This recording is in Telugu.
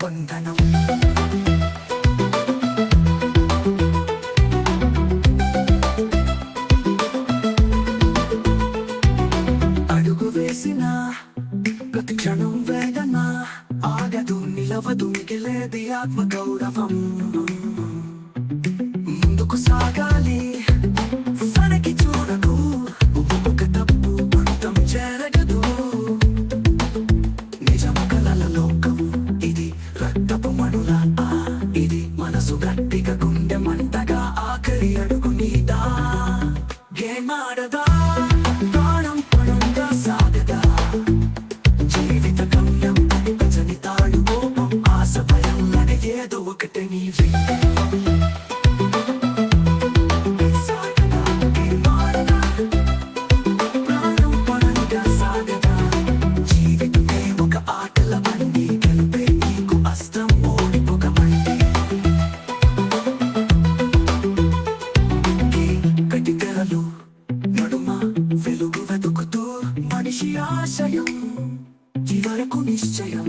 బంధనం అడుగు వేసిన ప్రతి క్షణం వేదన ఆగదు నిలవదు మిగిలేది ఆత్మగౌరవం ముందుకు సాగాలి వెనక్కి చూడకు ఒక్కొక్క తప్పు అంతం జరగదు నిజమ కలల లోకం ఇది రక్తపు మణుల ఇది మనసు గట్టిగా గుండె మంటగా ఆఖరి అడుగు నీదా గేమ్ ఆడదా ప్రాణం పణంగా సాగదా జీవిత గమ్యం భజని తాడు కోపం ఆశ భయం అనే ఏదో ఒకటి నీవే వెలుగు వెతుకుతూ మనిషి ఆశయం చివరకు నిశ్చయం